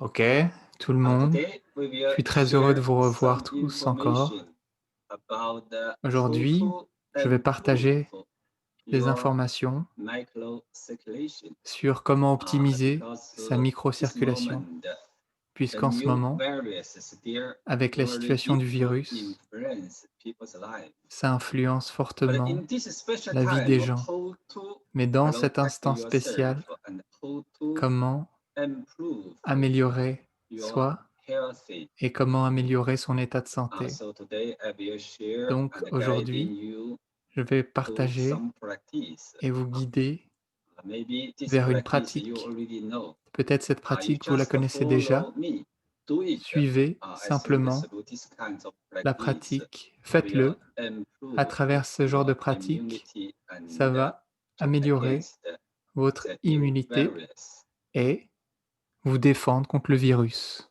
Ok, tout le monde. Je suis très heureux de vous revoir tous encore. Aujourd'hui, je vais partager des informations sur comment optimiser sa microcirculation, puisqu'en ce moment, avec la situation du virus, ça influence fortement la vie des gens. Mais dans cet instant spécial, comment améliorer soi et comment améliorer son état de santé. Donc aujourd'hui, je vais partager et vous guider vers une pratique. Peut-être cette pratique, vous la connaissez déjà. Suivez simplement la pratique, faites-le. À travers ce genre de pratique, ça va améliorer votre immunité et vous défendre contre le virus.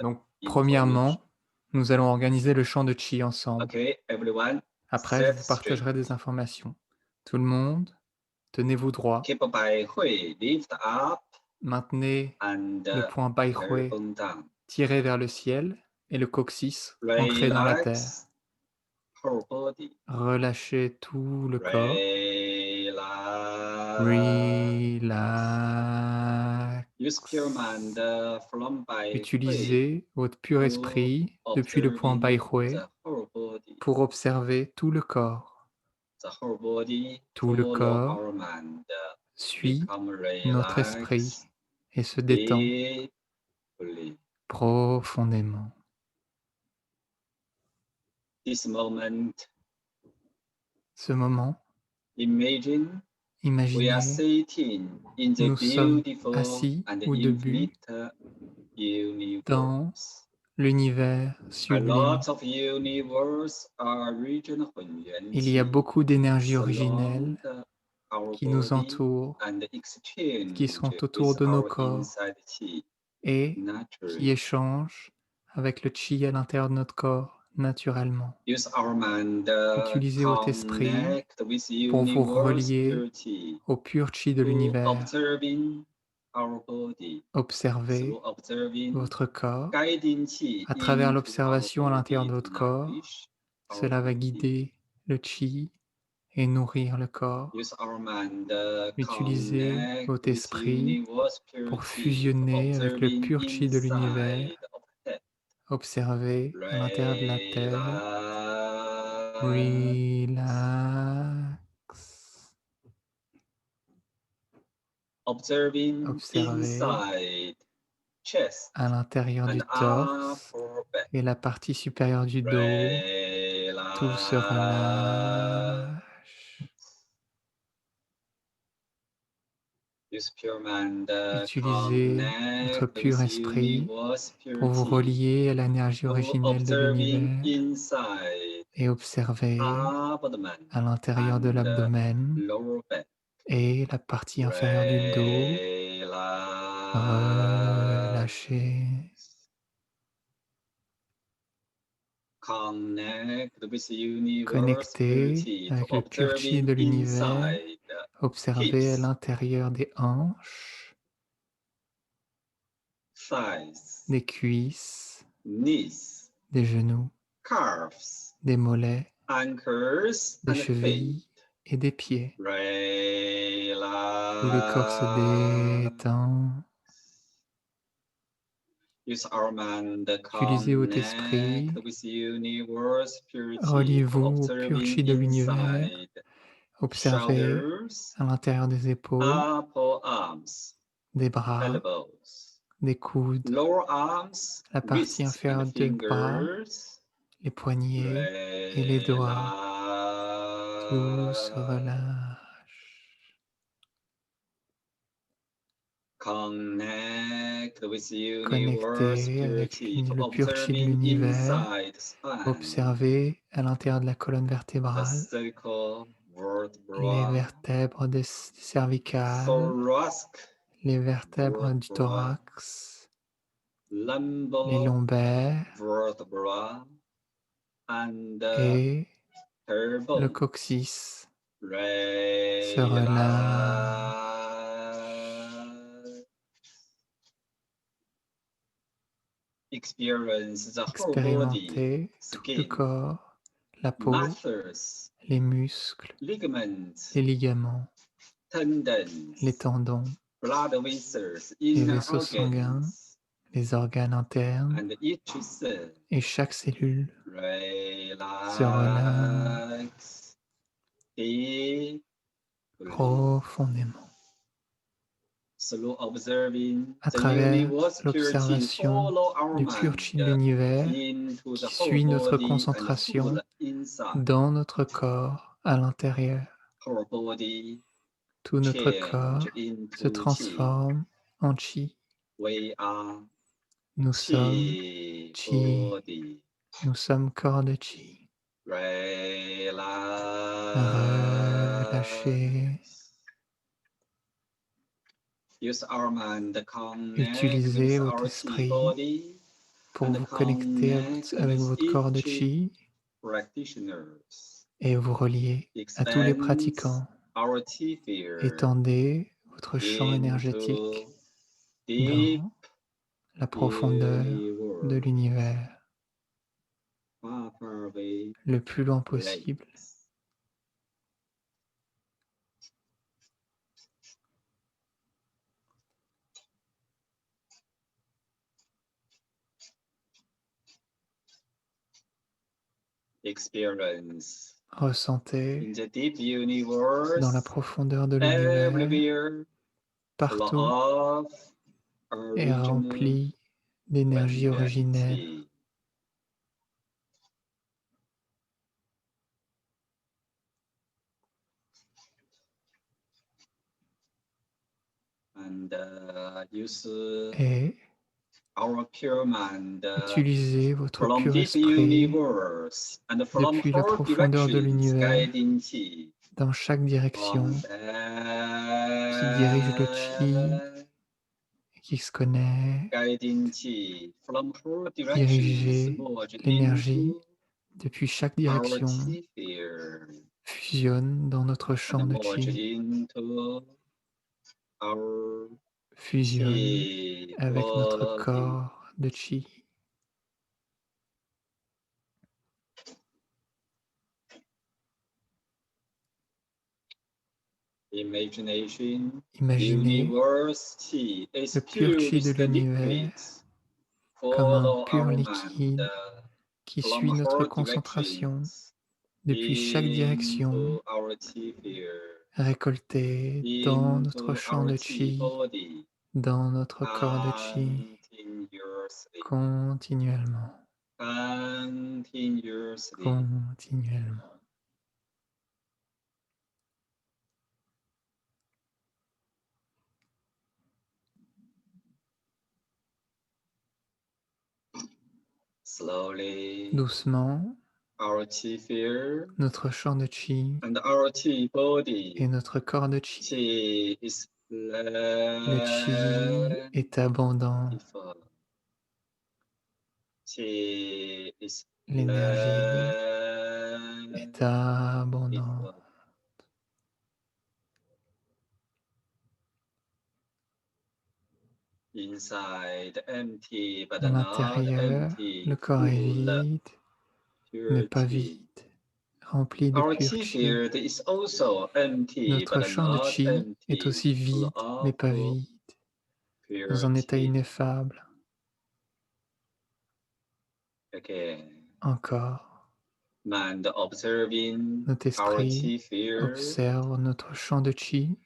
Donc, premièrement, nous allons organiser le chant de Qi ensemble. Après, je vous partagerai des informations. Tout le monde, tenez-vous droit. Maintenez le poing Bai Hui tiré vers le ciel et le coccyx ancré dans la terre. Relâchez tout le corps. Relax. Utilisez votre pur esprit depuis le point Bai Hui pour observer tout le corps. Tout le corps suit notre esprit et se détend profondément. Ce moment, imaginez, nous sommes assis ou debout dans l'univers sublime. Il y a beaucoup d'énergie originelle qui nous entourent, qui sont autour de nos corps et qui échangent avec le Qi à l'intérieur de notre corps naturellement. Utilisez votre esprit pour vous relier au pur Qi de l'univers. Observez votre corps. À travers l'observation à l'intérieur de votre corps, cela va guider le Qi et nourrir le corps. Utilisez votre esprit pour fusionner avec le pur Qi de l'univers. Observez à l'intérieur de la terre. Relax. Observez à l'intérieur du torse et la partie supérieure du dos. Tout se relâche. Utilisez votre pur esprit pour vous relier à l'énergie originelle de l'univers et observez à l'intérieur de l'abdomen et la partie inférieure du dos. Relâchez. Connectez avec le pur Qi de l'univers. Observez à l'intérieur des hanches, des cuisses, des genoux, des mollets, des chevilles et des pieds. Tout le corps se détend. Utilisez votre esprit. Reliez-vous au pur Qi de l'univers. Observez à l'intérieur des épaules, des bras, des coudes, la partie inférieure des bras, les poignets et les doigts. Tout se relâche. Connectez avec le pur Qi de l'univers. Observez à l'intérieur de la colonne vertébrale, les vertèbres des cervicales, les vertèbres du thorax, les lombaires, et le coccyx se relâche. Expérimentez tout le corps, la peau, les muscles, les ligaments, les tendons, les vaisseaux sanguins, les organes internes, et chaque cellule se relâche profondément. À travers l'observation du pur chi de l'univers qui suit notre concentration dans notre corps à l'intérieur, tout notre corps se transforme en chi. Nous sommes chi, nous sommes corps de chi. Relâchez. Utilisez votre esprit pour vous connecter avec votre corps de chi et vous relier à tous les pratiquants. Étendez votre champ énergétique dans la profondeur de l'univers, le plus loin possible. Ressentez dans la profondeur de l'univers, partout est rempli d'énergie originelle. Et utilisez votre pur esprit depuis la profondeur de l'univers dans chaque direction qui dirige le chi et qui se connecte. Dirigez l'énergie depuis chaque direction, fusionne dans notre champ de chi, fusionne avec notre corps de chi. Imaginez le pur chi de l'univers comme un pur liquide qui suit notre concentration depuis chaque direction, récolté dans notre champ de chi, dans notre corps de chi, continuellement, continuellement. Doucement, notre champ de chi et notre corps de chi. Le chi est abondant. L'énergie est abondante. À l'intérieur, le corps est vide, mais pas vide, rempli de pur chi. Notre champ de chi est aussi vide, mais pas vide, dans un état ineffable. Encore. Notre esprit observe notre champ de chi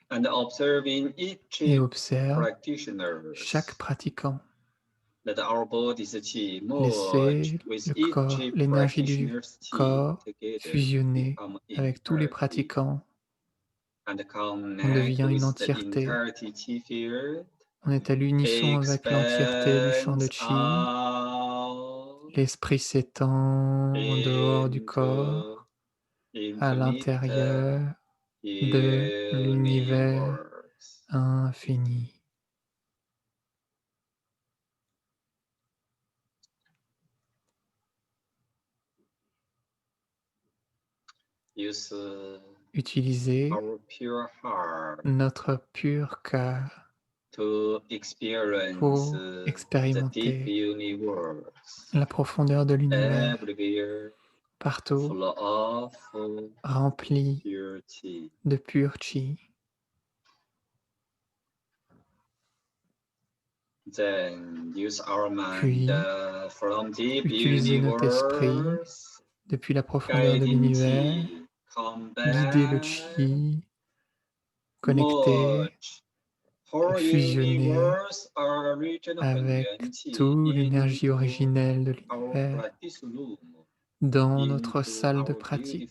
et observe chaque pratiquant. Laissez le corps, l'énergie du corps fusionner avec tous les pratiquants. On devient une entièreté. On est à l'unisson avec l'entièreté du champ de chi. L'esprit s'étend en dehors du corps, à l'intérieur de l'univers infini. utiliser notre pur cœur pour expérimenter la profondeur de l'univers, partout rempli de pur chi. Puis, utiliser notre esprit depuis la profondeur de l'univers, guider le chi, connecter, fusionner avec toute l'énergie originelle de l'univers dans notre salle de pratique,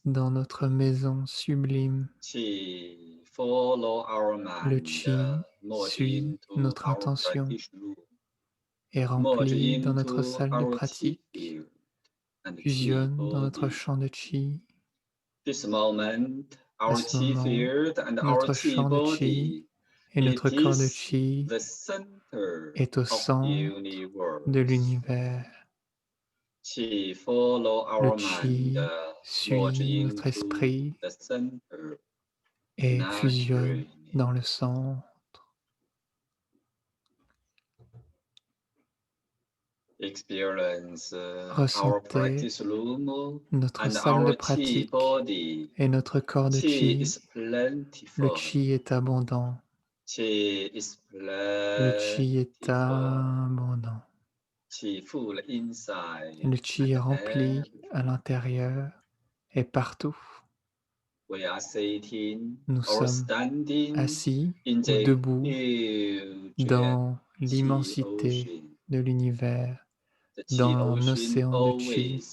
dans notre maison sublime. Le chi suit notre intention et remplit dans notre salle de pratique, fusionne dans notre champ de chi. À ce moment, notre champ de chi et notre corps de chi est au centre de l'univers. Le chi suit notre esprit et fusionne dans le centre. Ressentez notre salle de pratique et notre corps de chi. Le chi est abondant. Le chi est abondant. Le chi est rempli à l'intérieur et partout. Nous sommes assis ou debout dans l'immensité de l'univers, dans un océan de chi.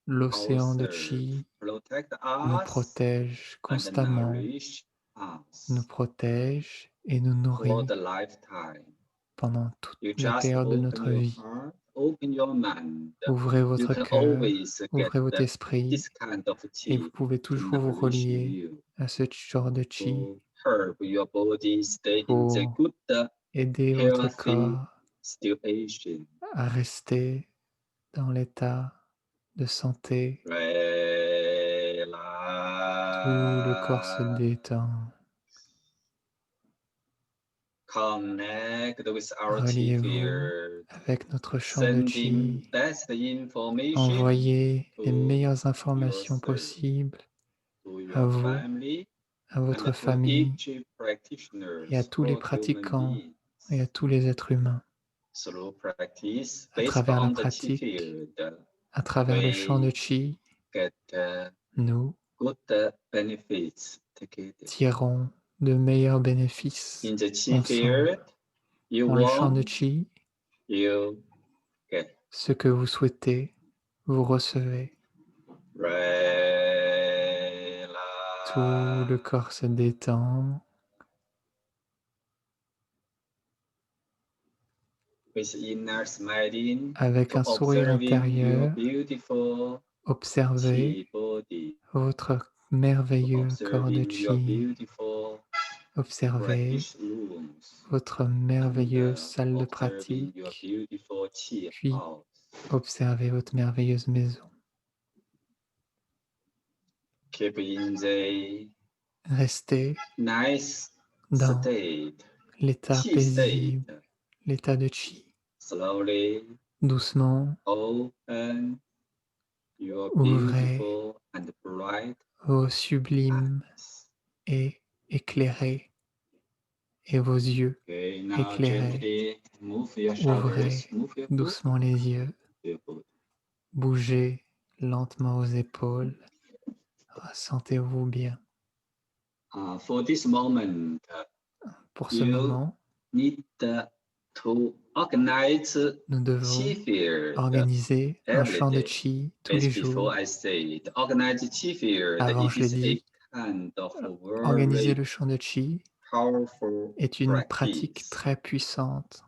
L'océan de chi nous protège constamment, nous protège et nous nourrit pendant toute la période de notre vie. Ouvrez votre cœur, ouvrez votre esprit et vous pouvez toujours vous relier à ce genre de chi pour aider votre corps à rester dans l'état de santé. Tout le corps se détend. Reliez-vous avec notre champ de chi. Envoyez les meilleures informations possibles à vous, à votre famille et à tous les pratiquants et à tous les êtres humains. À travers la pratique, à travers le champ de chi, nous tirons de meilleurs bénéfices ensemble. Dans le champ de chi, ce que vous souhaitez, vous recevez. Tout le corps se détend. Avec un sourire intérieur, observez votre merveilleux corps de chi. Observez votre merveilleuse salle de pratique, puis observez votre merveilleuse maison. Restez dans l'état paisible, l'état de chi. Doucement, ouvrez vos sublimes et éclairés et vos yeux éclairés. Ouvrez doucement les yeux. Bougez lentement vos épaules. Sentez-vous bien. Pour ce moment, nous devons organiser un champ de chi tous les jours. Avant, je l'ai dit, organiser le champ de chi est une pratique très puissante.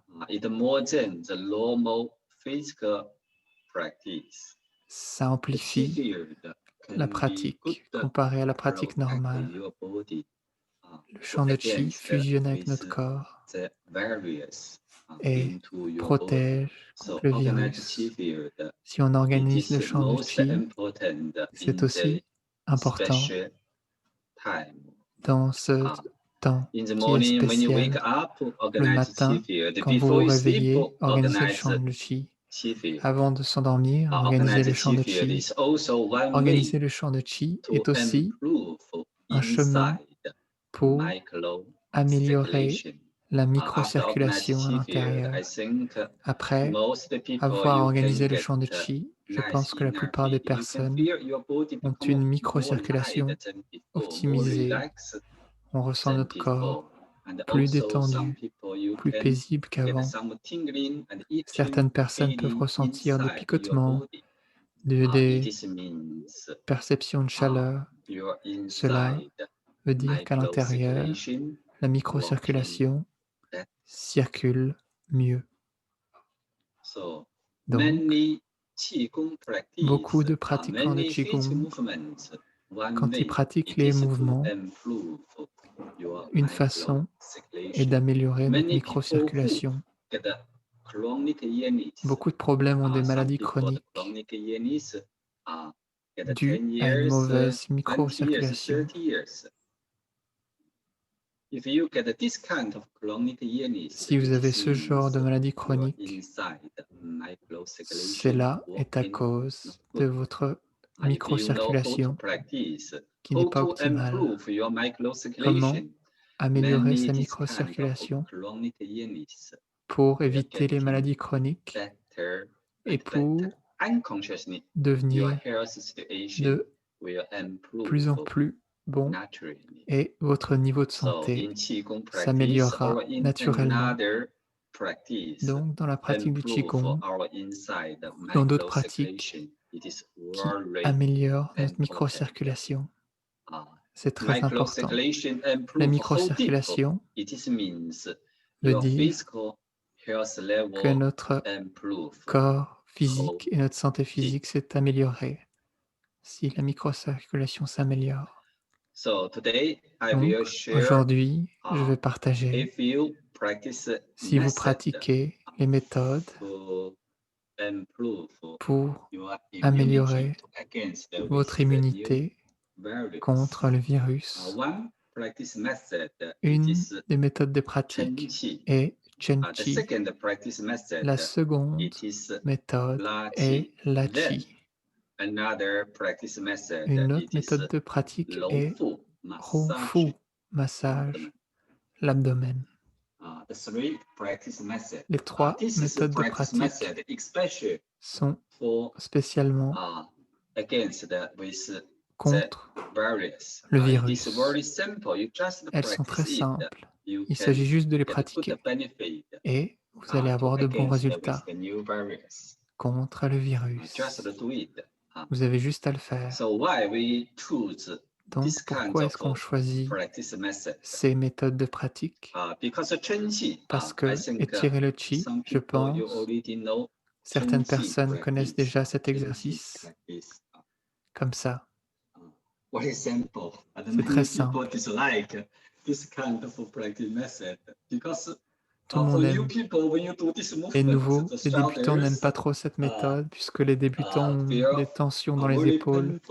Ça amplifie la pratique comparée à la pratique normale. Le champ de chi fusionne avec notre corps et protège contre le virus. Si on organise le champ de Qi, c'est aussi important dans ce temps qui est spécial. Le matin, quand vous vous réveillez, organisez le chant de Qi. Avant de s'endormir, organisez le chant de Qi. Organiser le chant de Qi est aussi un chemin pour améliorer la microcirculation à l'intérieur. Après avoir organisé le chant de Qi, je pense que la plupart des personnes ont une microcirculation optimisée. On ressent notre corps plus détendu, plus paisible qu'avant. Certaines personnes peuvent ressentir des picotements, des perceptions de chaleur. Cela veut dire qu'à l'intérieur, la microcirculation circule mieux. Donc, beaucoup de pratiquants de Qigong, quand ils pratiquent les mouvements, une façon est d'améliorer notre microcirculation. Beaucoup de problèmes ont des maladies chroniques dues à une mauvaise microcirculation. Si vous avez ce genre de maladie chronique, cela est à cause de votre microcirculation qui n'est pas optimale. Comment améliorer sa microcirculation pour éviter les maladies chroniques et pour devenir de plus en plus bon, et votre niveau de santé s'améliorera naturellement. Donc, dans la pratique du Qigong, dans d'autres pratiques qui améliorent notre microcirculation, c'est très important. La microcirculation veut dire que notre corps physique et notre santé physique s'est améliorée si la microcirculation s'améliore. Donc, aujourd'hui, je vais partager, si vous pratiquez les méthodes pour améliorer votre immunité contre le virus. Une des méthodes de pratique est Chen Qi. La seconde méthode est La Qi. Une autre méthode de pratique est Rong Fu, massage l'abdomen. Les trois méthodes de pratique sont spécialement contre le virus. Elles sont très simples. Il s'agit juste de les pratiquer et vous allez avoir de bons résultats contre le virus. Vous avez juste à le faire. Donc, pourquoi est-ce qu'on choisit ces méthodes de pratique? Parce que étirer le Qi, je pense, certaines personnes connaissent déjà cet exercice comme ça. C'est très simple. Tout le monde aime. Les nouveaux, les débutants n'aiment pas trop cette méthode puisque les débutants ont des tensions dans les épaules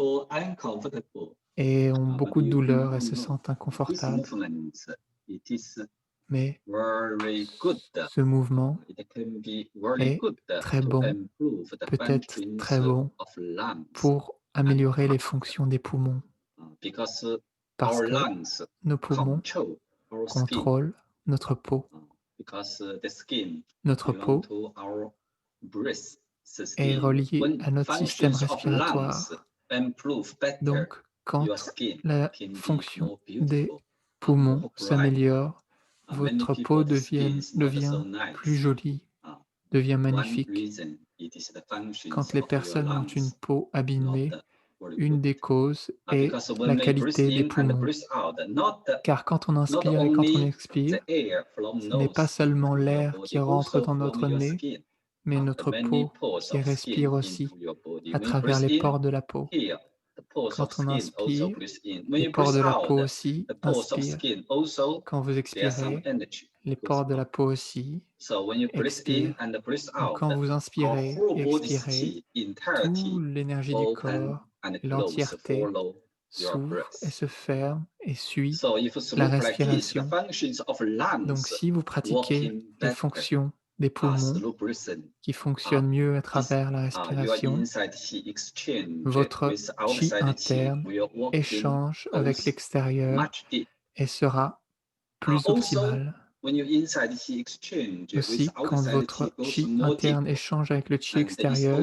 et ont beaucoup de douleurs et se sentent inconfortables. Mais ce mouvement est très bon, peut-être très bon pour améliorer les fonctions des poumons. Parce que nos poumons contrôlent notre peau. Notre peau est reliée à notre système respiratoire. Donc, quand la fonction des poumons s'améliore, votre peau devient plus jolie, devient magnifique. Quand les personnes ont une peau abîmée, une des causes est la qualité des poumons. Car quand on inspire et quand on expire, ce n'est pas seulement l'air qui rentre dans notre nez, mais notre peau qui respire aussi à travers les pores de la peau. Quand on inspire, les pores de la peau aussi inspirent. Quand vous expirez, les pores de la peau aussi expirent. Donc quand vous inspirez et expirez, toute l'énergie du corps et l'entièreté s'ouvre et se ferme et suit la respiration. Donc si vous pratiquez les fonctions des poumons qui fonctionnent mieux à travers la respiration, votre chi interne échange avec l'extérieur et sera plus optimal. Aussi, quand votre chi interne échange avec le chi extérieur,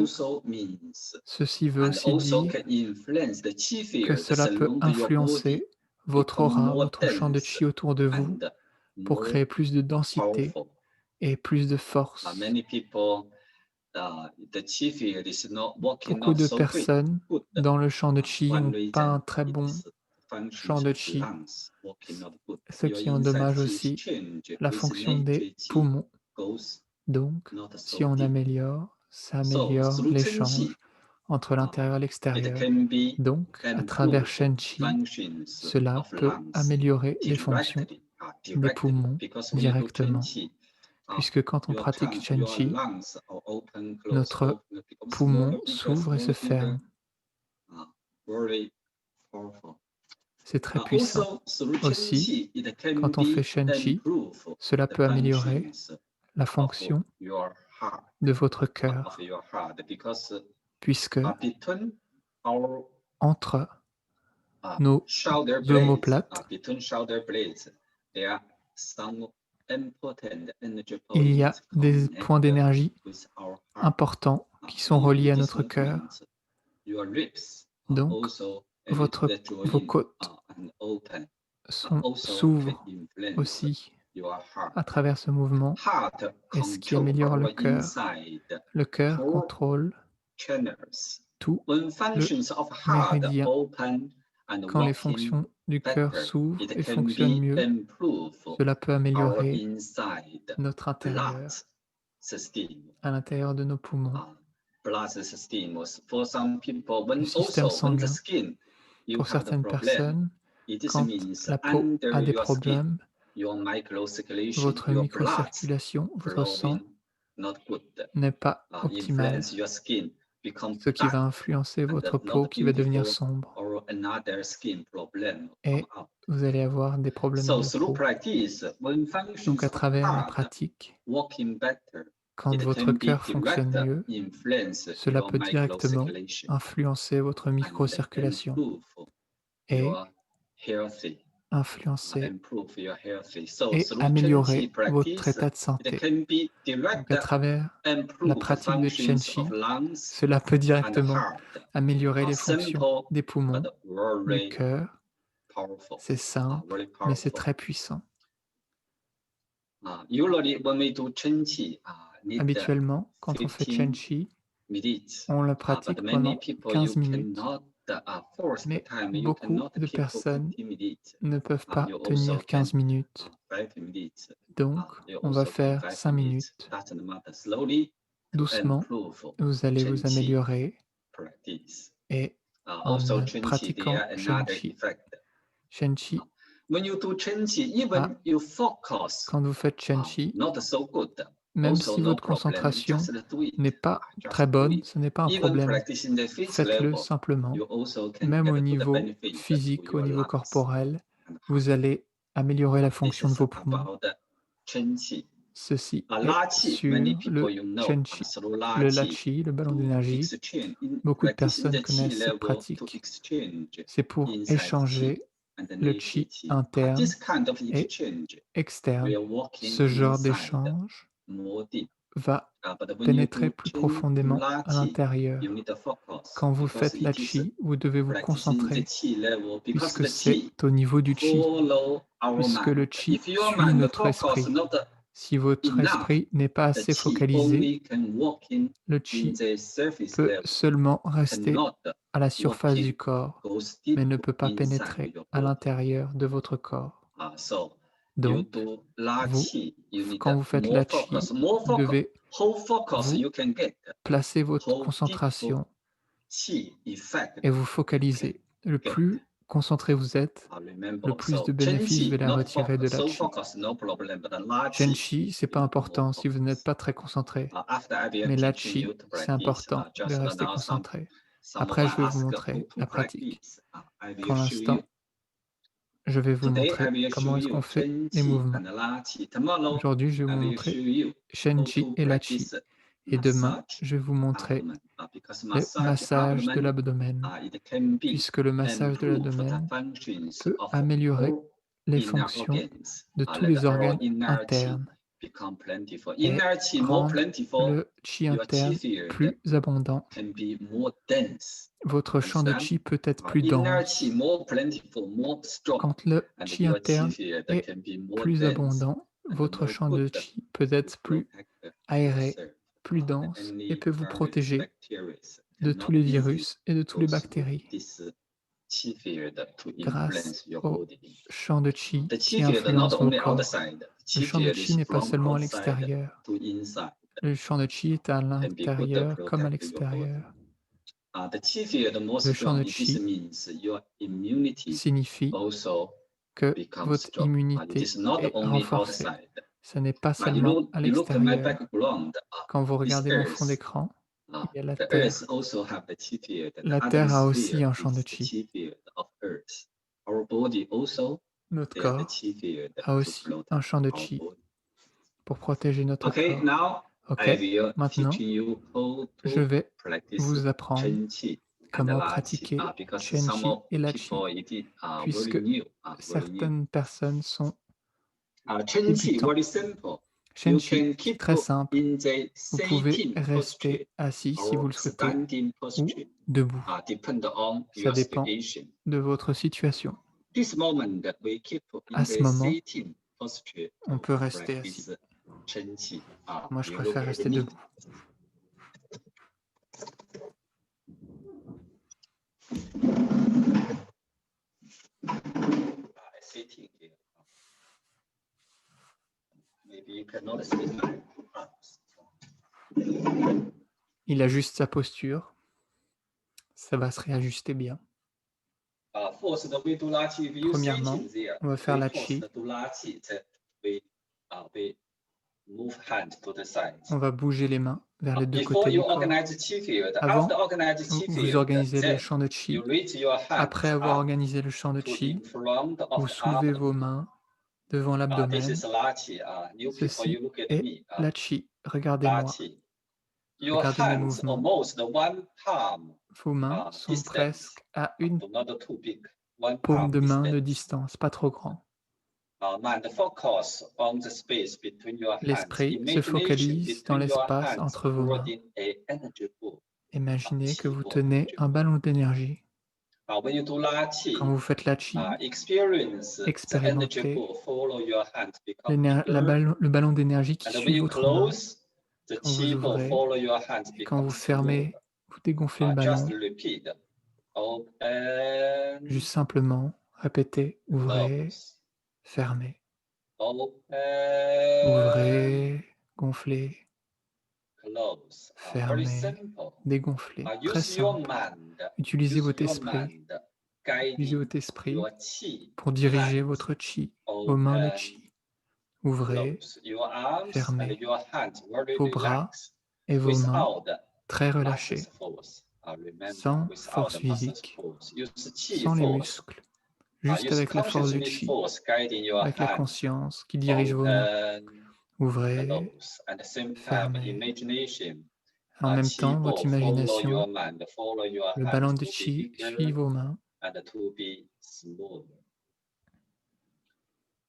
ceci veut aussi dire que cela peut influencer votre aura, votre champ de chi autour de vous, pour créer plus de densité et plus de force. Beaucoup de personnes dans le champ de chi n'ont pas un très bon champ de chi, ce qui endommage aussi la fonction des poumons. Donc, si on améliore, ça améliore l'échange entre l'intérieur et l'extérieur. Donc, à travers Shen Qi, cela peut améliorer les fonctions des poumons directement. Puisque quand on pratique Shen Qi, notre poumon s'ouvre et se ferme. C'est très puissant. Aussi, quand on fait Shen Qi, cela peut améliorer la fonction de votre cœur, puisque entre nos omoplates, il y a des points d'énergie importants qui sont reliés à notre cœur. Donc, vos côtes s'ouvrent aussi à travers ce mouvement, et ce qui améliore le cœur. Le cœur contrôle tout le méridien. Quand les fonctions du cœur s'ouvrent et fonctionnent mieux, cela peut améliorer notre intérieur, à l'intérieur de nos poumons. Le système sanguin. Pour certaines personnes, quand la peau a des problèmes, votre microcirculation, votre sang n'est pas optimale, ce qui va influencer votre peau qui va devenir sombre. Et vous allez avoir des problèmes de peau. Donc à travers la pratique, quand votre cœur fonctionne mieux, cela peut directement influencer votre microcirculation et influencer et améliorer votre état de santé. Donc à travers la pratique de Shen Qi, cela peut directement améliorer les fonctions des poumons, du cœur. C'est simple, mais c'est très puissant. Habituellement, quand on fait Shen Qi, on le pratique pendant 15 minutes. Mais beaucoup de personnes ne peuvent pas tenir 15 minutes. Donc, on va faire 5 minutes. Doucement, vous allez vous améliorer et en pratiquant Shen Qi. Shen Qi, quand vous faites Shen Qi, même si votre concentration n'est pas très bonne, ce n'est pas un problème. Faites-le simplement. Même au niveau physique, au niveau corporel, vous allez améliorer la fonction de vos poumons. Ceci est sur le Shen Qi, le Lachi, le ballon d'énergie. Beaucoup de personnes connaissent cette pratique. C'est pour échanger le Qi interne et externe. Ce genre d'échange va pénétrer plus profondément à l'intérieur. Quand vous faites la Qi, vous devez vous concentrer, puisque c'est au niveau du Qi, puisque le Qi suit notre esprit. Si votre esprit n'est pas assez focalisé, le Qi peut seulement rester à la surface du corps, mais ne peut pas pénétrer à l'intérieur de votre corps. Donc, quand vous faites la Qi, vous devez placer votre concentration et vous focaliser Le plus concentré vous êtes, le plus de bénéfices vous allez retirer de la qi. Shen-chi, c'est pas important si vous n'êtes pas très concentré, mais la qi, c'est important de rester concentré. Après, je vais vous montrer la pratique. Pour l'instant, je vais vous montrer comment est-ce qu'on fait les mouvements. Aujourd'hui, je vais vous montrer Shen-chi et la qi. Et demain, je vais vous montrer le massage de l'abdomen, puisque le massage de l'abdomen peut améliorer les fonctions de tous les organes internes et rendre le qi interne plus abondant. Votre champ de qi peut être plus dense. Quand le qi interne est plus abondant, votre champ de qi peut être plus aéré, plus dense et peut vous protéger de tous les virus et de toutes les bactéries grâce au champ de qi qui influence vos corps. Le champ de qi n'est pas seulement à l'extérieur. Le champ de qi est à l'intérieur comme à l'extérieur. Le champ de qi signifie que votre immunité est renforcée. Ce n'est pas seulement à l'extérieur. Quand vous regardez mon fond d'écran, il y a la Terre. La Terre a aussi un champ de qi. Notre corps a aussi un champ de qi pour protéger notre corps. Ok, maintenant, je vais vous apprendre comment pratiquer Shen-Chi et la Qi, puisque certaines personnes sont débutants. Shen-Chi, c'est très simple. Vous pouvez rester assis si vous le souhaitez ou debout. Ça dépend de votre situation. À ce moment, on peut rester assis. Moi, je préfère rester debout. Il ajuste sa posture. Ça va se réajuster bien. Premièrement, on va faire la qi. On va bouger les mains vers les deux côtés du corps. Avant, vous organisez le champ de qi. Après avoir organisé le champ de qi, vous soulevez vos mains devant l'abdomen. Ceci est la qi. Regardez-moi. Regardez mes mouvements. Vos mains sont presque à une paume de main de distance, pas trop grand. L'esprit se focalise dans l'espace entre vos mains. Imaginez que vous tenez un ballon d'énergie. Quand vous faites la qi, expérimentez le ballon d'énergie qui suit votre main. Quand vous ouvrez et quand vous fermez, vous dégonflez le ballon. Juste simplement, répétez, ouvrez, fermez. Ouvrez, gonflez, fermez, dégonflez. Très simple. Utilisez votre esprit. Utilisez votre esprit pour diriger votre qi, vos mains de qi. Ouvrez, fermez vos bras et vos mains très relâchés, sans force physique, sans les muscles, juste avec la force du qi, avec la conscience qui dirige vos mains. Ouvrez, fermez. En même temps, votre imagination, le ballon de qi suit vos mains.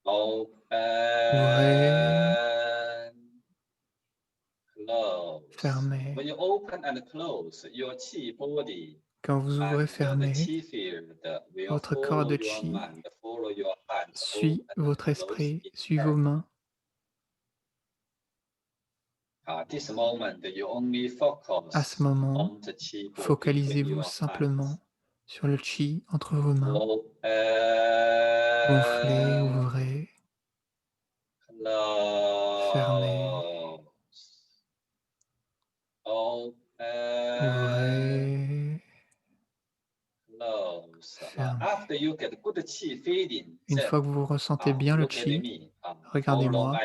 Ouvrez, fermez. Quand vous ouvrez, fermez, votre corps de qi suit votre esprit, suit vos mains. À ce moment, focalisez-vous simplement sur le qi entre vos mains. Gonflez, ouvrez, fermez. Ouvrez, fermez. Une fois que vous ressentez bien le chi, regardez-moi,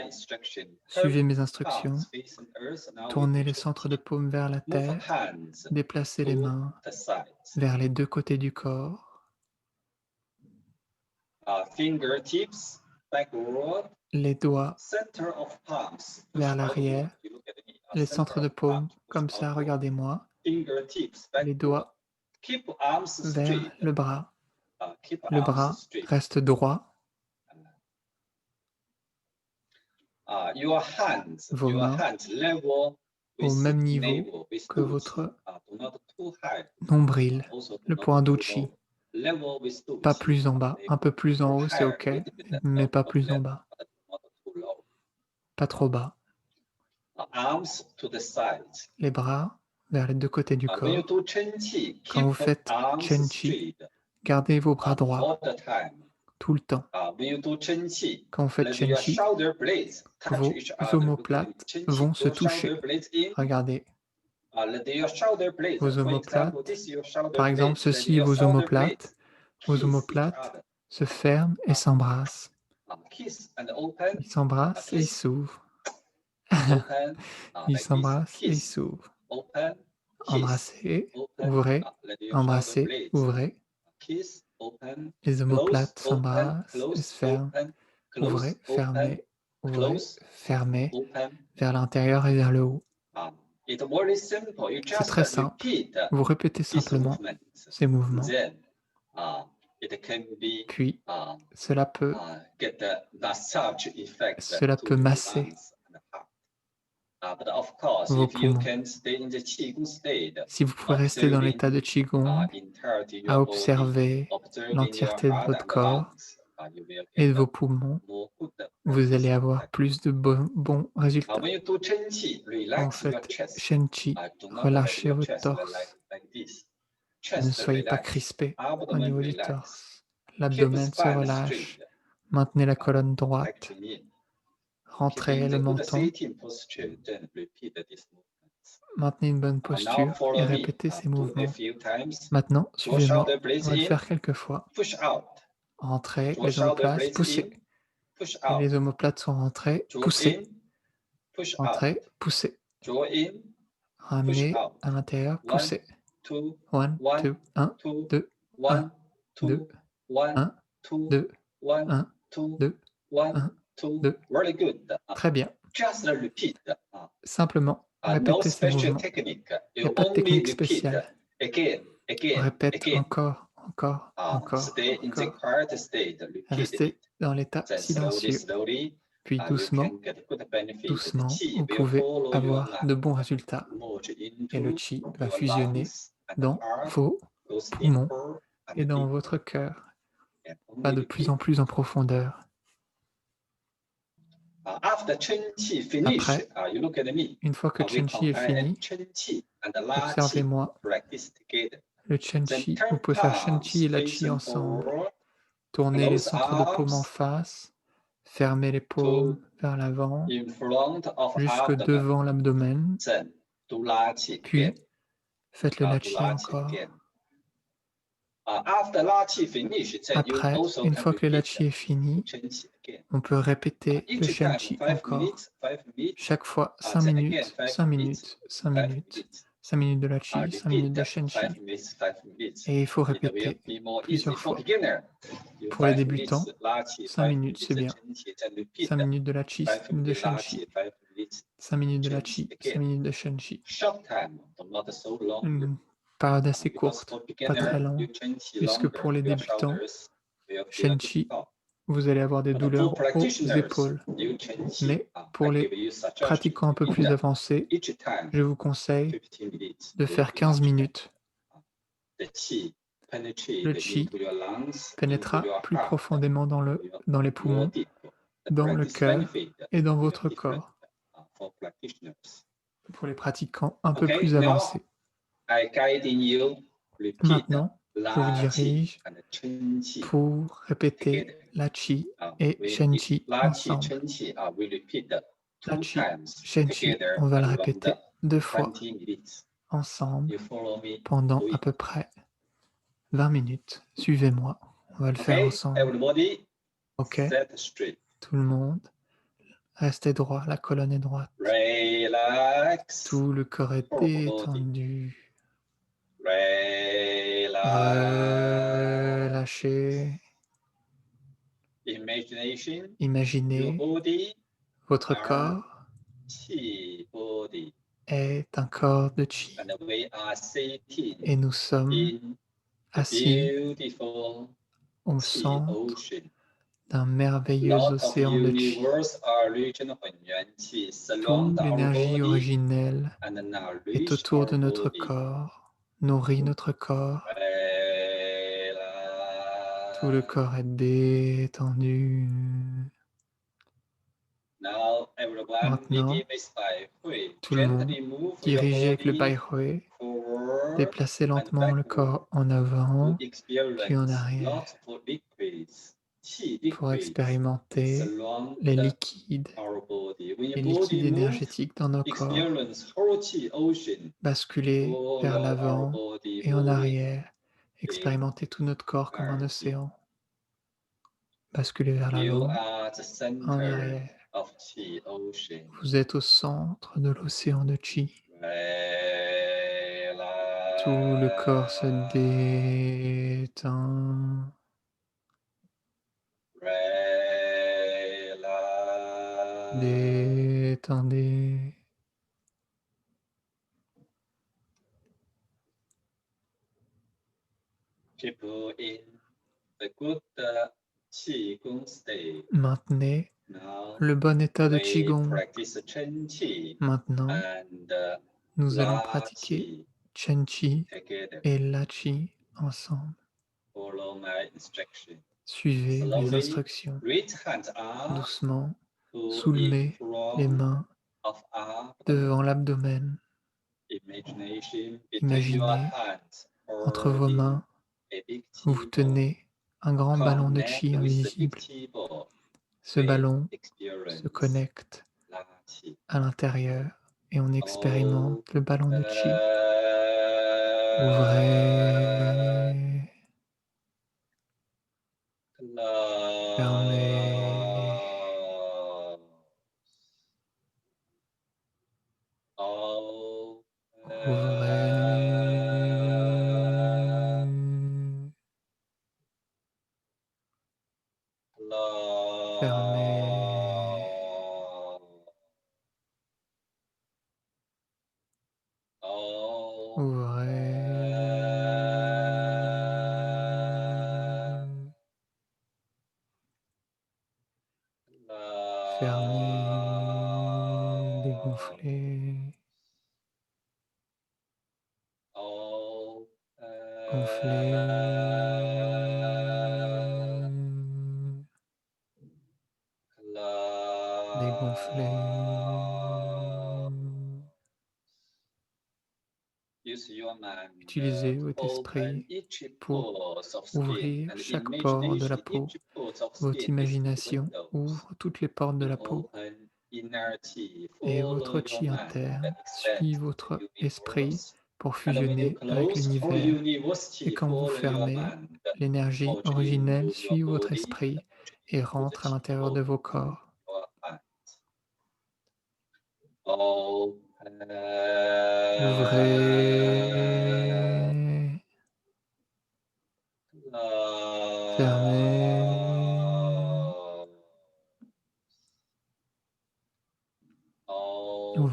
suivez mes instructions, tournez les centres de paume vers la terre, déplacez les mains vers les deux côtés du corps, les doigts vers l'arrière, les centres de paume, comme ça, regardez-moi, les doigts vers le bras reste droit, vos mains au même niveau que votre nombril, le point d'Uchi. Pas plus en bas, un peu plus en haut, c'est OK, mais pas plus en bas. Pas trop bas. Les bras vers les deux côtés du corps. Quand vous faites Chen-Chi, gardez vos bras droits tout le temps. Quand vous faites Chen-Chi, vos omoplates vont se toucher. Regardez. Vos omoplates, par exemple, ceci est vos omoplates se ferment et s'embrassent. Ils s'embrassent et ils s'ouvrent. Ils s'embrassent et ils s'ouvrent. Embrassez, ouvrez, embrassez, ouvrez. Les omoplates s'embrassent et se ferment. Ouvrez, fermez, vers l'intérieur et vers le haut. C'est très simple. Vous répétez simplement ces mouvements. Puis, cela peut masser vos poumons. Si vous pouvez rester dans l'état de Qigong, à observer l'entièreté de votre corps et de vos poumons, vous allez avoir plus de bons résultats. Quand vous faites Shen-Chi, relâchez votre torse. Ne soyez pas crispé au niveau du torse. L'abdomen se relâche. Maintenez la colonne droite. Rentrez le menton. Maintenez une bonne posture et répétez ces mouvements. Maintenant, suivez-moi. On va le faire quelques fois. Rentrez les omoplates, poussez. Et les omoplates sont rentrées, poussez. Rentrez, poussez. Ramenez à l'intérieur, poussez. 1, 2, 1, 2, 1, 2, 1, 2, 1, 2, 1, 2. Très bien. Simplement, répétez ces mouvements. Il n'y a pas de technique spéciale. On répète encore. Restez dans l'état silencieux. Puis doucement, vous pouvez avoir de bons résultats. Et le chi va fusionner dans vos poumons et dans votre cœur. Va de plus en plus en profondeur. Après, une fois que Chen-Chi est fini, observez-moi. Le Chen-Chi, vous pouvez faire Chen-Chi et la Chi ensemble. Tournez les centres de paume en face. Fermez les paumes vers l'avant, jusque devant l'abdomen. Puis, faites le Lachi encore. Après, une fois que le Lachi est fini, on peut répéter le Shen-Chi encore. Chaque fois, 5 minutes, 5 minutes, 5 minutes. 5 minutes de Lachi, 5 minutes de Shen-Chi. Et il faut répéter plusieurs fois. Pour les débutants, 5 minutes, c'est bien. 5 minutes de Lachi, 5 minutes de Shen-Chi. 5 minutes de Lachi, 5 minutes de Shen-Chi. Une période assez courte, pas très longue, puisque pour les débutants, Shen-Chi, vous allez avoir des douleurs aux épaules. Mais pour les pratiquants un peu plus avancés, je vous conseille de faire 15 minutes. Le chi pénétrera plus profondément dans les poumons, dans le cœur et dans votre corps. Pour les pratiquants un peu plus avancés. Maintenant, je vous dirige pour répéter la chi et Shen-Chi ensemble. La chi, Shen-Chi, on va le répéter 2 fois ensemble pendant à peu près 20 minutes. Suivez-moi. On va le faire ensemble. Everybody, OK? set straight. Tout le monde, restez droit. La colonne est droite. Relax. Tout le corps est Whole body. détendu. Relax. Relâchez. Imagination. Your Imaginez body votre are corps chi body. est un corps de chi And we are sitting et nous sommes in the assis beautiful au chi centre ocean. d'un merveilleux Lot of océan de chi. universe origin 本源气 surround Toute our l'énergie body originelle and est nourish autour de our notre body. corps, nourrit notre corps. Tout le corps est détendu. Now everyone Maintenant, begin with Bai Hui. tout le monde, Gently move your dirigez avec le body Bai Hui, forward déplacez and lentement le backward corps en to avant, puis en experience arrière, lots of liquids, chi pour liquids expérimenter surround les liquides, our body. When les your liquides body moves, énergétiques dans nos corps. experience whole chi ocean Basculer vers all our l'avant body et en moving. arrière, expérimenter tout notre corps comme un Energy. océan. Basculer vers You l'avant, are the en center arrière. of chi ocean. Vous êtes au centre de l'océan de chi. Tout le corps se détend. Détendez. People in the good qigong state. Maintenez Now le bon état de we Qigong. practice Chen Qi Maintenant, and nous allons La pratiquer Qi Chen Qi together. et La Qi ensemble. Follow my instruction. Suivez mes Slowly instructions. reach hands up Doucement, to soulevez in les front mains of abdomen. devant l'abdomen. Imagination between your Imaginez, hands entre vos holding mains, a big vous qi ball. tenez un grand ballon de Connect chi with the big invisible. qi ball. Ce We ballon experience se connecte La Qi. à l'intérieur et on expérimente le ballon de chi. Ouvrez, fermez, ouvrez, fermez, ouvrez, fermez, dégonflez, gonflez, dégonflez. Utilisez votre esprit pour ouvrir chaque pore de la peau. Votre imagination ouvre toutes les portes de la peau et votre chi interne suit votre esprit pour fusionner avec l'univers. Et quand vous fermez, l'énergie originelle suit votre esprit et rentre à l'intérieur de vos corps. Ouvrez, fermez, ouvrez, fermez,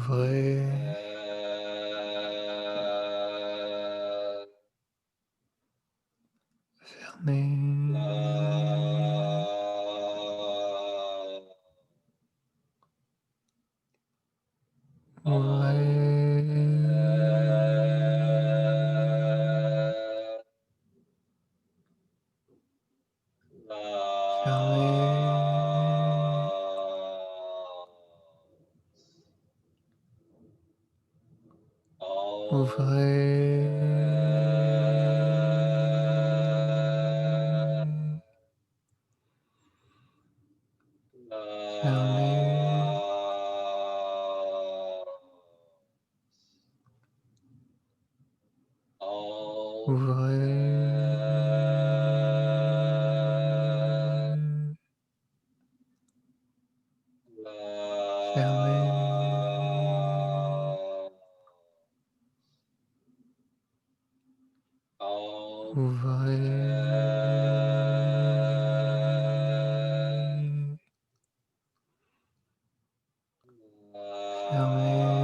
ouvrez, fermez, ouvrez, fermez, ouvrez, Ouvrez. Fermez.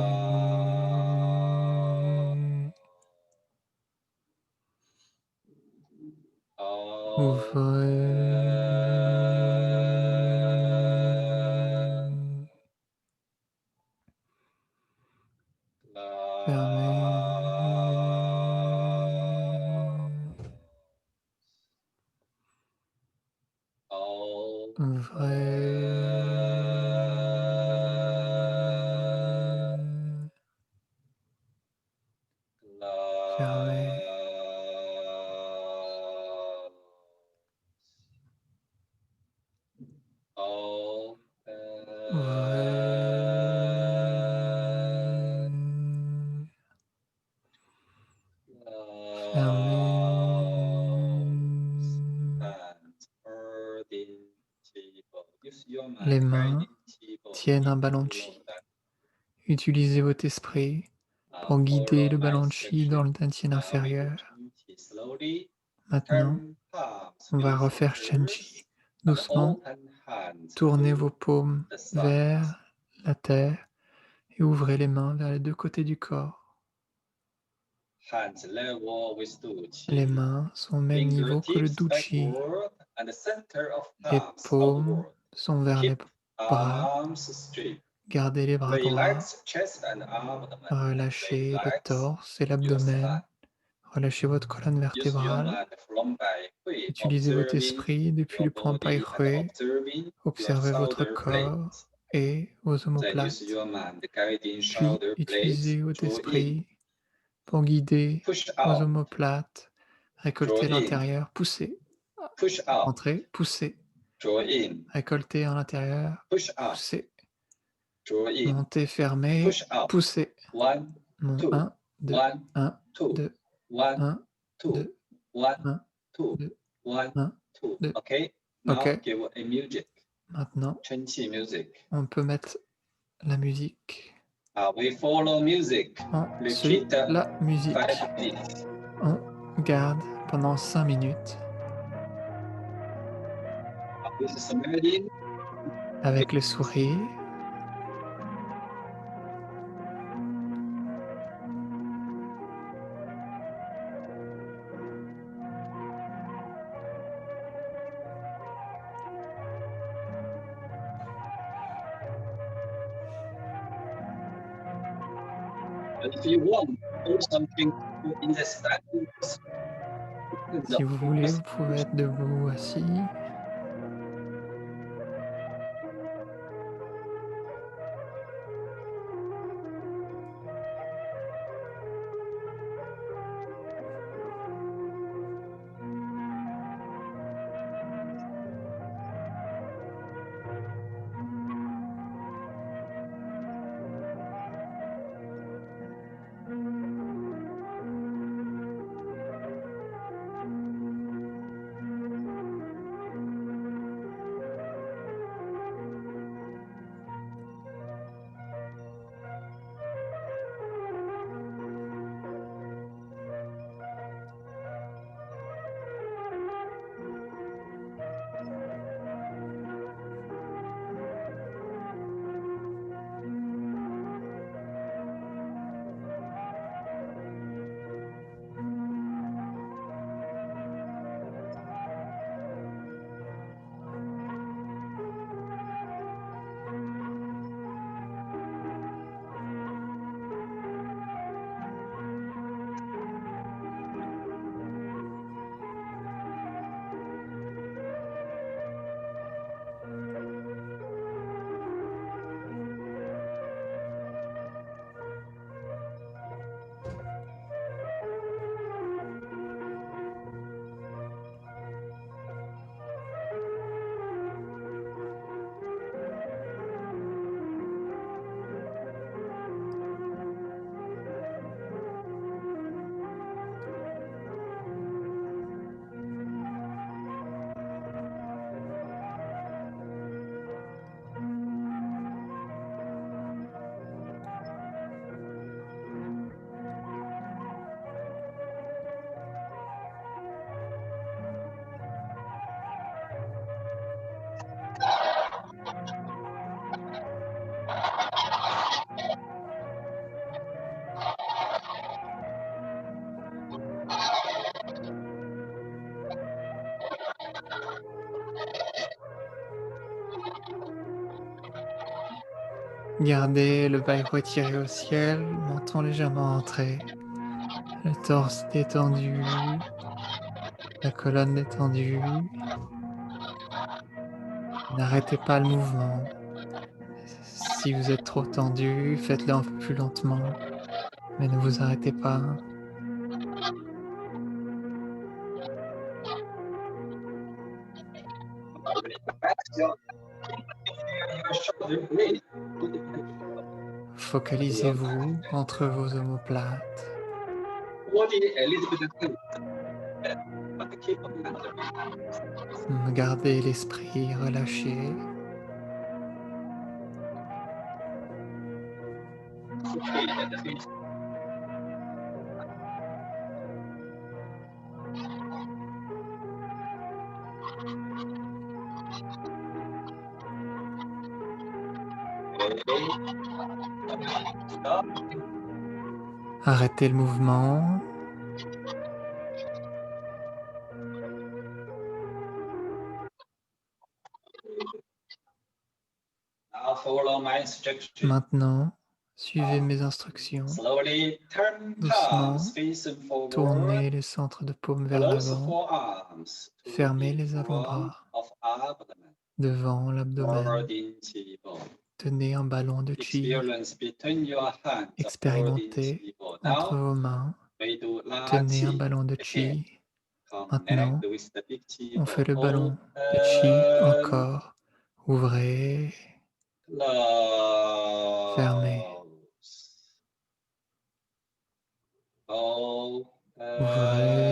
Ouvrez. Fermez. Ouvrez. Fermez. Ouvrez. Fermez. Les mains tiennent un ballon de chi. Utilisez votre esprit pour guider le ballon de chi dans le dantian inférieur. Maintenant, on va refaire Shenji. Doucement, tournez vos paumes vers la terre et ouvrez les mains vers les deux côtés du corps. Les mains sont au même niveau que le Duchi. Les paumes sont vers les bras. Gardez les bras droits. Relâchez le torse et l'abdomen. Relâchez votre colonne vertébrale. Utilisez votre esprit depuis le point Pai Hui. Observez votre corps et vos omoplates. Puis, utilisez votre esprit pour guider vos omoplates. Récoltez l'intérieur, poussez. Entrez, poussez. Récoltez en l'intérieur, poussez. Montez, fermez, poussez. Mon 1, 2, 1, 2, 1, 2, 1, 2, 1, 2. Ok. Maintenant, on peut mettre la musique. On suit la musique. On garde pendant 5 minutes. Avec le sourire. Si vous voulez, vous pouvez être debout, assis. Gardez le bas retiré au ciel, menton légèrement entré, le torse détendu, la colonne détendue. N'arrêtez pas le mouvement. Si vous êtes trop tendu, faites-le un peu plus lentement, mais ne vous arrêtez pas. Focalisez-vous entre vos omoplates. Body a little bit tense, but keep under Gardez l'esprit relâché. okay, and the feet. Okay. Stop. Arrêtez le mouvement. Now follow my instruction. Maintenant, suivez mes instructions. Slowly turn palms Doucement, facing forward. tournez les centres de paume vers Close l'avant. forearms to Fermez the les front avant-bras of abdomen. devant l'abdomen. Holding T-bone. Tenez un ballon de chi. Experience between your hands. Holding Expérimentez T-bone. entre Now vos mains. we do La Tenez un Chi. ballon de Again. chi. Connect Maintenant, with the big on fait T-bone. le ballon de chi Open. encore. Ouvrez, fermez, Close. Open. ouvrez,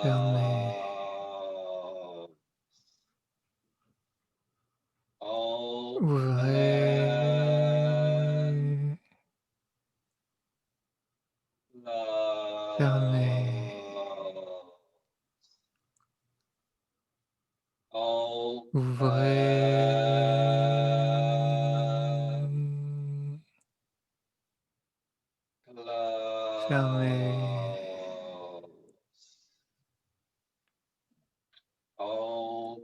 fermez, Close. Open. ouvrez, fermez, Close. Open. ouvrez, fermez, Close. Open.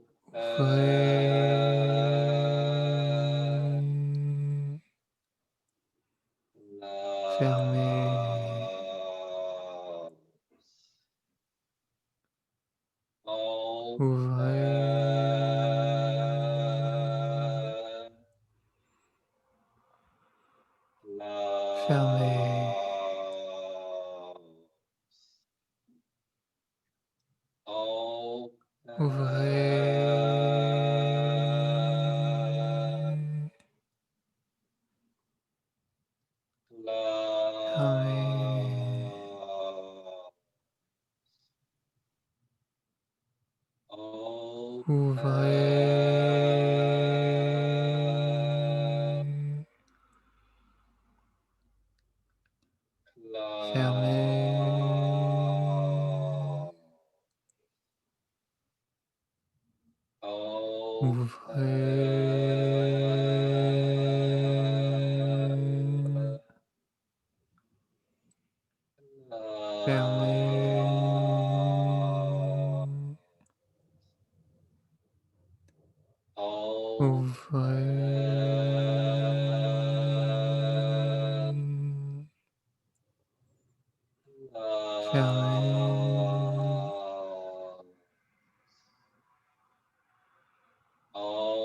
ouvrez, fermez, Close. ouvrez, Open. fermez, Close. Open. ouvrez, fermez, Close. Open. ouvrez, fermez, Close. ouvrez, fermez, ouvrez, fermez,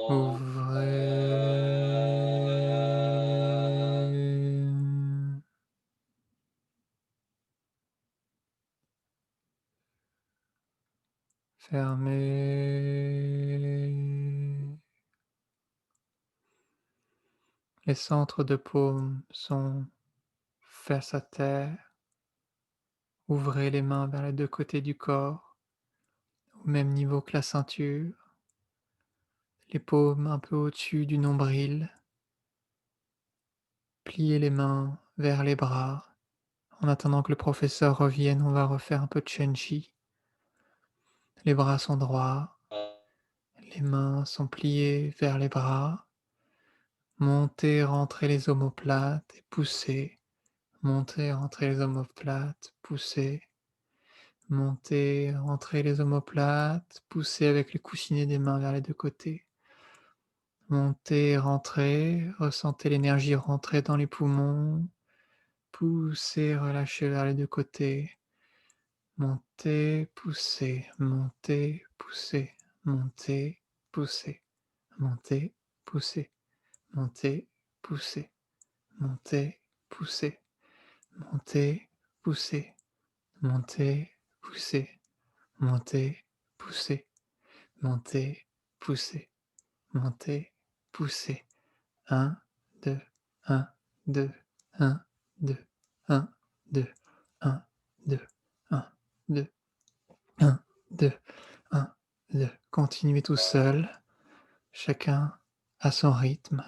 ouvrez, fermez. Les centres de paume sont face à terre. Ouvrez les mains vers les deux côtés du corps, au même niveau que la ceinture. Les paumes un peu au-dessus du nombril. Pliez les mains vers les bras. En attendant que le professeur revienne, on va refaire un peu de Shenchi. Les bras sont droits, les mains sont pliées vers les bras. Montez, rentrez les omoplates et poussez. Montez, rentrez les omoplates, poussez. Montez, rentrez les omoplates, poussez avec les coussinets des mains vers les deux côtés. Montez, rentrez, ressentez l'énergie rentrer dans les poumons. Poussez, relâchez vers les deux côtés. Montez, poussez, montez, poussez, montez, poussez, montez, poussez, montez, poussez, montez, poussez, montez, poussez, montez, poussez, montez, poussez, montez, poussez, montez, poussez. 1, 2, 1, 2, 1, 2, 1, 2, 1, 2, 1, 2, 1, 2, 1, 2. Continuez tout seul, chacun à son rythme.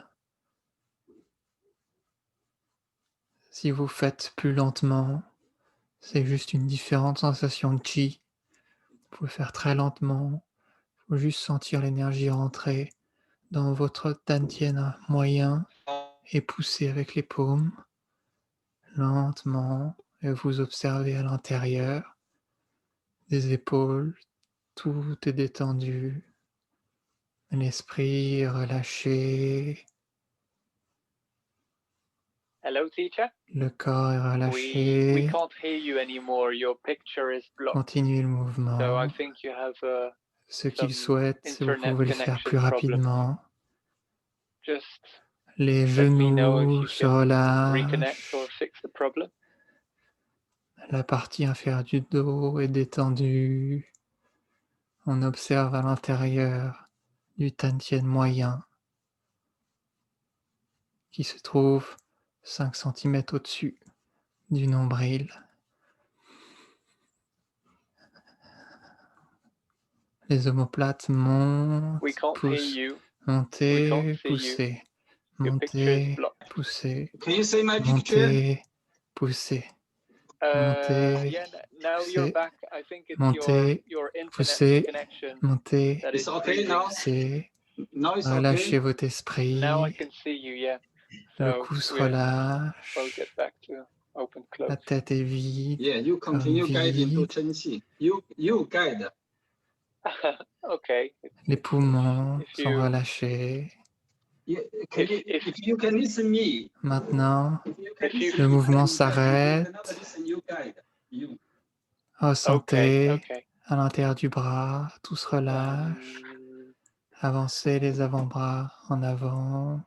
Si vous faites plus lentement, c'est juste une différente sensation de chi. Vous pouvez faire très lentement, il faut juste sentir l'énergie rentrer dans votre dantian moyen et pousser avec les paumes, lentement, et vous observez à l'intérieur des épaules, tout est détendu, l'esprit est relâché, Hello, teacher. le corps est We relâché, can't hear you anymore. Your picture is blocked. continuez le So I mouvement. think you have Ceux qui le some souhaitent, vous internet pouvez le faire plus connection problem. rapidement. Just Les let me know if genoux you se can reconnect or relâchent, fix the problem. la partie inférieure du dos est détendue. On observe à l'intérieur du tantien moyen qui se trouve 5 cm au-dessus du nombril. Les omoplates We montent, can't hear poussent, you. We can't montez, see you. poussez, Your picture is montez, blocked. poussez, Can you see my picture? montez, poussez, montez, Yeah, now you're poussez, back. I think it's montez, your internet poussez, connection montez, that It's is okay freezing. now? poussez. Now it's Relâchez okay? votre Now I esprit, can see you, yeah. le So cou se we'll get relâche, back to open la close. tête est vide, Yeah, you comme continue guiding to vide, Chenxi. You guide. Okay. les poumons If sont you relâchés. Yeah, if you can listen me, Maintenant, if you can if you listen le me, mouvement I guide. If you cannot s'arrête. listen, you guide. You. Ressentez okay. à l'intérieur du bras, tout se relâche. Avancez les avant-bras en avant.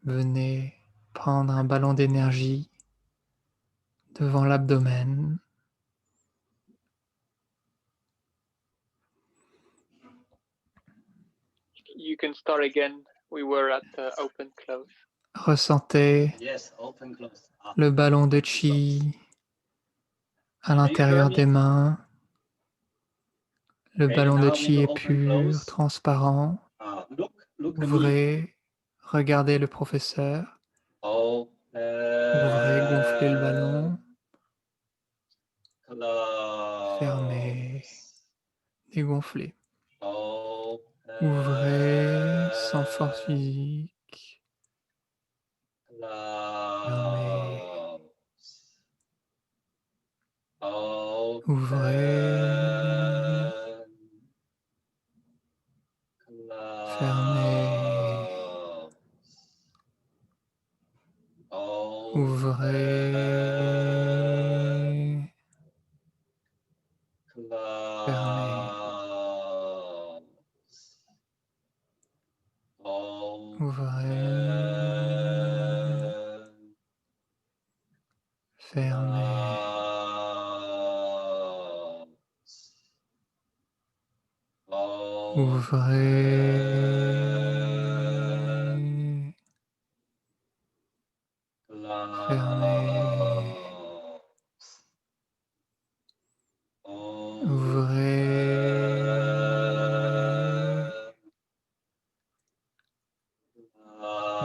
Venez prendre un ballon d'énergie devant l'abdomen. You can start again. We were at open close. Ressentez Yes, open close. le ballon de chi à l'intérieur des mains. Le ballon de chi est pur, transparent. Look at me. Ouvrez, regardez le professeur. Ouvrez, gonflez le ballon. Fermez, dégonflez. Ouvrez sans force physique. Fermez. Ouvrez. Fermez. Ouvrez. Fermez. Ouvrez. Fermez. Ouvrez. Fermez. Ouvrez.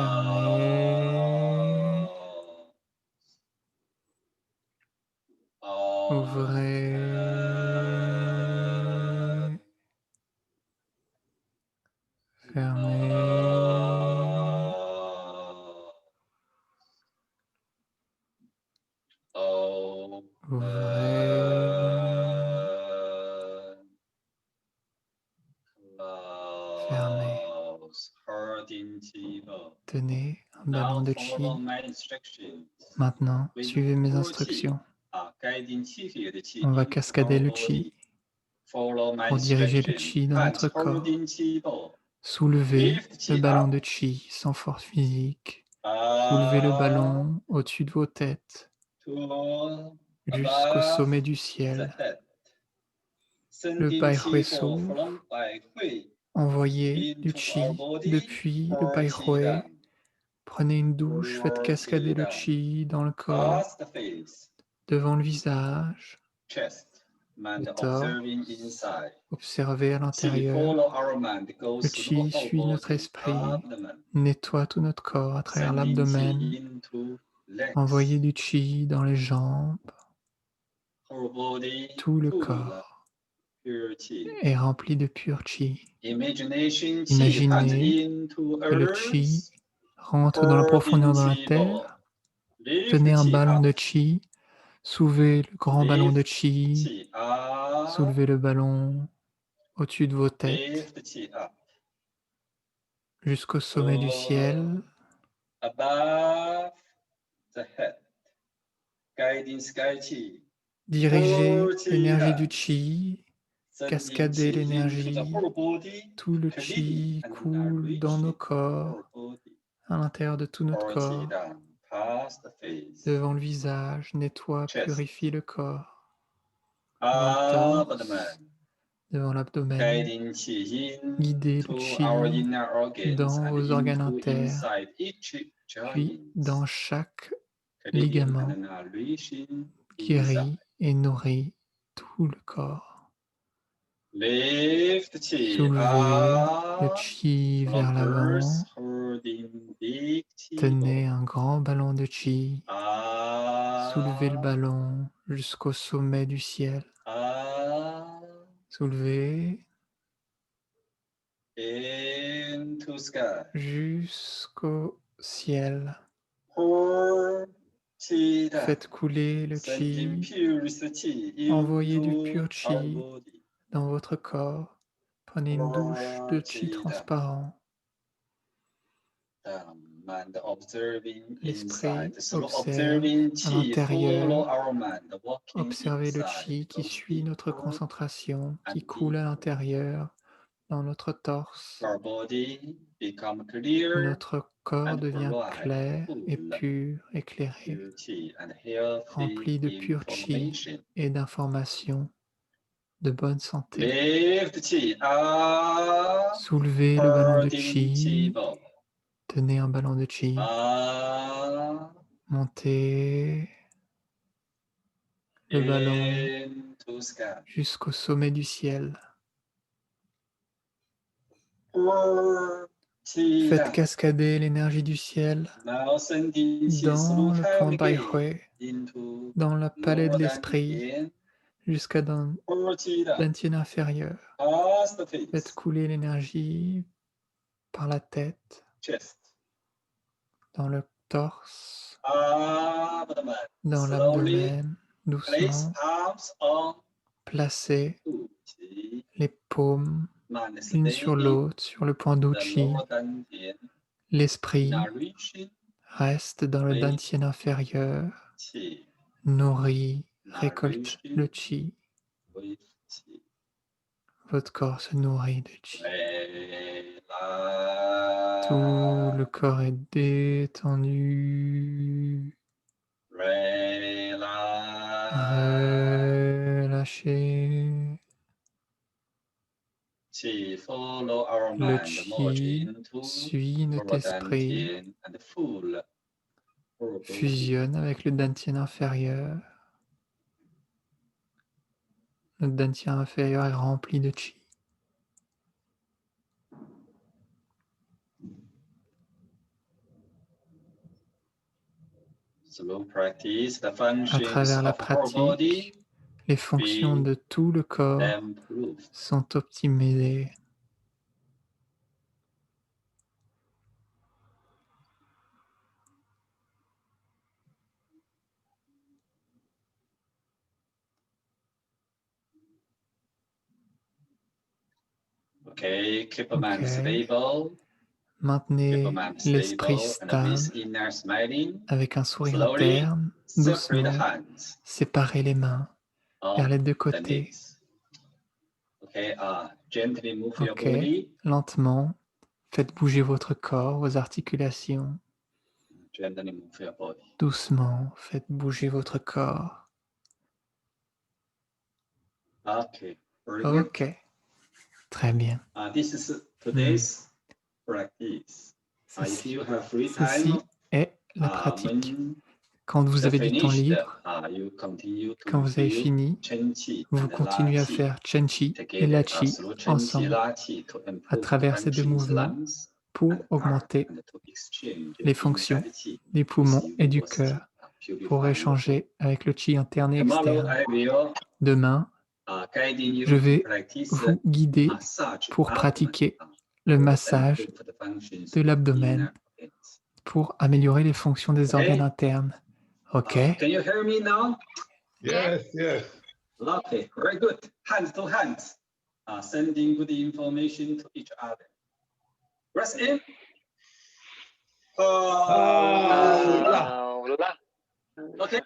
Fermez. Ouvrez. Fermez. Ouvrez. tenez un ballon de chi. Follow my instructions. Maintenant, suivez mes instructions. On va cascader le chi pour diriger le chi dans notre corps. Soulevez le ballon de chi sans force physique. Soulevez le ballon au-dessus de vos têtes jusqu'au sommet du ciel. Le Bai Hui s'ouvre. Envoyez du chi depuis le Bai Hui. Prenez une douche, faites cascader le chi dans le corps, devant le visage, le torse. Observez à l'intérieur. Le chi suit notre esprit, nettoie tout notre corps à travers l'abdomen. Envoyez du chi dans les jambes. Tout le corps est rempli de pur chi. Imaginez que le chi rentre dans la profondeur de la terre. Tenez un ballon de chi. Soulevez le grand ballon de chi. Soulevez le ballon au-dessus de vos têtes jusqu'au sommet du ciel. Dirigez l'énergie du chi, cascadez l'énergie. Tout le chi coule dans nos corps, à l'intérieur de tout notre corps. Devant le visage, nettoie, purifie le corps. Devant le torse, devant l'abdomen, guidez le chi dans vos organes internes, puis dans chaque ligament, guérit et nourrit tout le corps. Soulevez le chi vers l'avant. Tenez un grand ballon de chi. Soulevez le ballon jusqu'au sommet du ciel. Soulevez jusqu'au ciel. Faites couler le chi. Envoyez du pur chi dans votre corps. Prenez une douche de chi transparent. L'esprit observe à l'intérieur. Observez le chi qui suit notre concentration, qui coule à l'intérieur, dans notre torse. Notre corps devient clair et pur, éclairé, rempli de pur chi et d'informations de bonne santé. Soulevez le ballon de chi. Tenez un ballon de chi. Montez le ballon jusqu'au sommet du ciel. Faites cascader l'énergie du ciel dans le point Bai Hui, dans la palais de l'esprit, jusqu'à dans l'antenne inférieure. Faites couler l'énergie par la tête, dans le torse, dans l'abdomen, doucement. Placez les paumes l'une sur l'autre, sur le point d'Uchi. L'esprit reste dans le dantian inférieur, nourrit, récolte le chi. Votre corps se nourrit de chi. Tout le corps est détendu. Relâchez. Le chi suit notre esprit, fusionne avec le dantian inférieur. Notre dantian inférieur est rempli de chi. À travers la pratique, les fonctions de tout le corps sont optimisées. Okay, keep a mind stable. Maintenez l'esprit stable avec un sourire interne. Doucement, séparez les mains vers les deux côtés. Ok, lentement, faites bouger votre corps, vos articulations. Doucement, faites bouger votre corps. Ok, très bien. Ceci est la pratique. Quand vous avez du temps libre, quand vous avez fini, vous continuez à faire Chenchi et Lachi ensemble à travers ces deux mouvements pour augmenter les fonctions des poumons et du cœur, pour échanger avec le chi interne et externe. Demain, je vais vous guider pour pratiquer le massage de l'abdomen pour améliorer les fonctions des organes internes. OK? Can you hear me now? Yes, yes. Okay, very good. Hands to hands, sending good information to each other. Rest in. Ah, La. Okay.